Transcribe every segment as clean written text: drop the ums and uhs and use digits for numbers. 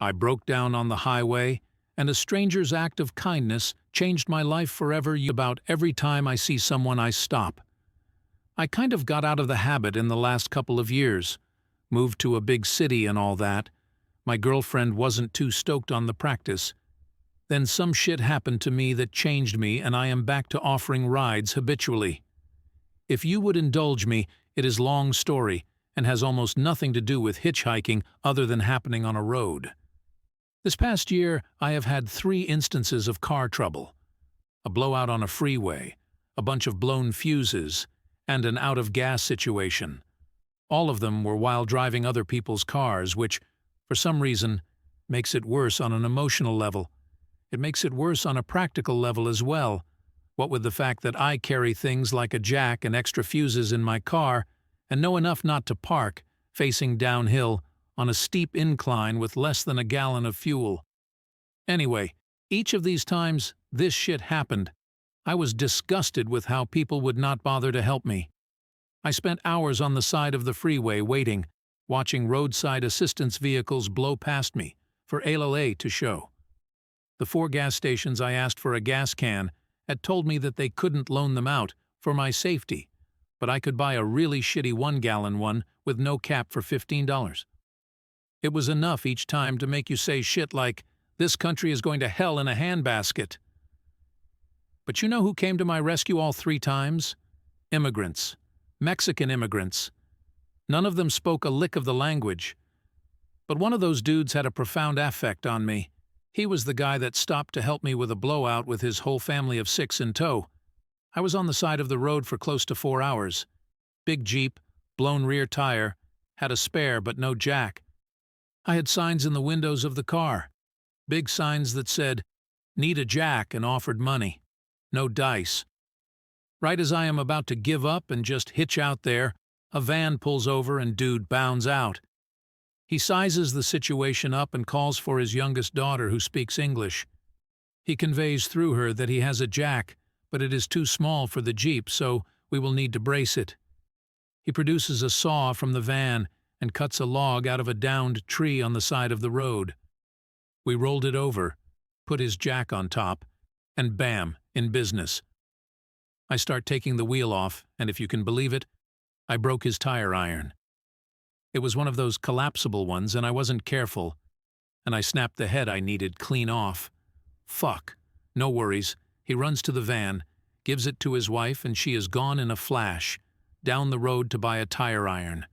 I broke down on the highway, and a stranger's act of kindness changed my life forever. About every time I see someone, I stop. I kind of got out of the habit in the last couple of years. Moved to a big city and all that. My girlfriend wasn't too stoked on the practice. Then some shit happened to me that changed me, and I am back to offering rides habitually. If you would indulge me, it is a long story and has almost nothing to do with hitchhiking other than happening on a road. This past year, I have had 3 instances of car trouble. A blowout on a freeway, a bunch of blown fuses, and an out-of-gas situation. All of them were while driving other people's cars, which, for some reason, makes it worse on an emotional level. It makes it worse on a practical level as well. What with the fact that I carry things like a jack and extra fuses in my car, and know enough not to park, facing downhill, on a steep incline with less than a gallon of fuel. Anyway, each of these times this shit happened, I was disgusted with how people would not bother to help me. I spent hours on the side of the freeway waiting, watching roadside assistance vehicles blow past me, for ALA to show. The 4 gas stations I asked for a gas can had told me that they couldn't loan them out for my safety, but I could buy a really shitty 1-gallon one with no cap for $15. It was enough each time to make you say shit like, "This country is going to hell in a handbasket." But you know who came to my rescue all 3 times? Immigrants. Mexican immigrants. None of them spoke a lick of the language. But one of those dudes had a profound affect on me. He was the guy that stopped to help me with a blowout with his whole family of 6 in tow. I was on the side of the road for close to 4 hours. Big Jeep, blown rear tire, had a spare but no jack. I had signs in the windows of the car. Big signs that said, "Need a jack," and offered money. No dice. Right as I am about to give up and just hitch out there, a van pulls over and dude bounds out. He sizes the situation up and calls for his youngest daughter who speaks English. He conveys through her that he has a jack, but it is too small for the Jeep, so we will need to brace it. He produces a saw from the van and cuts a log out of a downed tree on the side of the road. We rolled it over, put his jack on top, and bam, in business. I start taking the wheel off, and if you can believe it, I broke his tire iron. It was one of those collapsible ones, and I wasn't careful, and I snapped the head I needed clean off. Fuck. No worries. He runs to the van, gives it to his wife, and she is gone in a flash, down the road to buy a tire iron.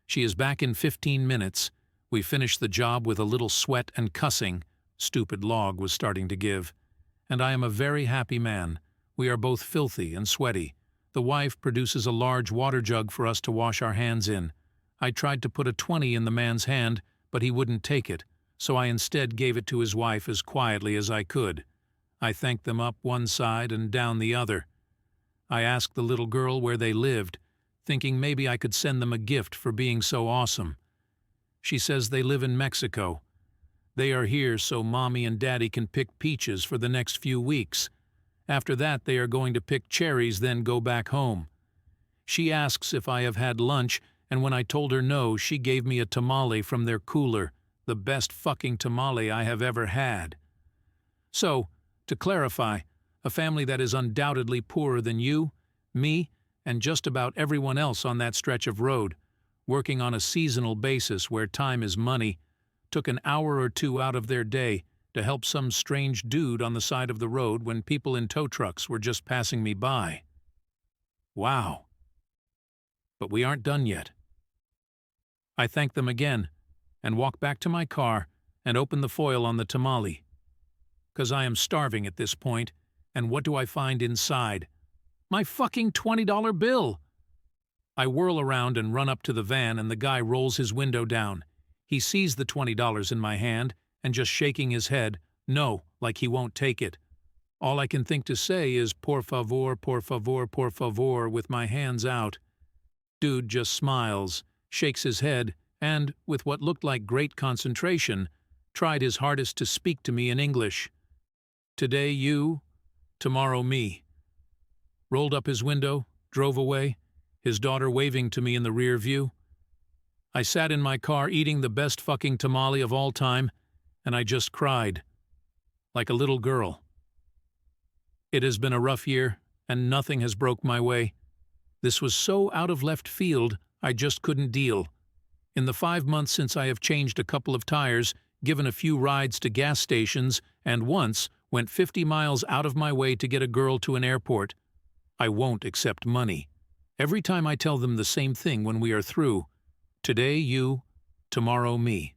She is back in 15 minutes. We finished the job with a little sweat and cussing. Stupid log was starting to give. And I am a very happy man. We are both filthy and sweaty. The wife produces a large water jug for us to wash our hands in. I tried to put a 20 in the man's hand, but he wouldn't take it, so I instead gave it to his wife as quietly as I could. I thanked them up one side and down the other. I asked the little girl where they lived, thinking maybe I could send them a gift for being so awesome. She says they live in Mexico. They are here so Mommy and Daddy can pick peaches for the next few weeks. After that, they are going to pick cherries, then go back home. She asks if I have had lunch, and when I told her no, she gave me a tamale from their cooler, the best fucking tamale I have ever had. So, to clarify, a family that is undoubtedly poorer than you, me, and just about everyone else on that stretch of road, working on a seasonal basis where time is money, took an hour or 2 out of their day to help some strange dude on the side of the road when people in tow trucks were just passing me by. Wow. But we aren't done yet. I thank them again and walk back to my car and open the foil on the tamale. 'Cause I am starving at this point, and what do I find inside? My fucking $20 bill! I whirl around and run up to the van, and the guy rolls his window down. He sees the $20 in my hand and just shaking his head, no, like he won't take it. All I can think to say is por favor, por favor, por favor with my hands out. Dude just smiles, shakes his head, and, with what looked like great concentration, tried his hardest to speak to me in English. Today you, tomorrow me. Rolled up his window, drove away, his daughter waving to me in the rear view. I sat in my car eating the best fucking tamale of all time and I just cried, like a little girl. It has been a rough year, and nothing has broke my way. This was so out of left field, I just couldn't deal. In the 5 months since I have changed a couple of tires, given a few rides to gas stations, and once went 50 miles out of my way to get a girl to an airport, I won't accept money. Every time I tell them the same thing when we are through. Today you, tomorrow me.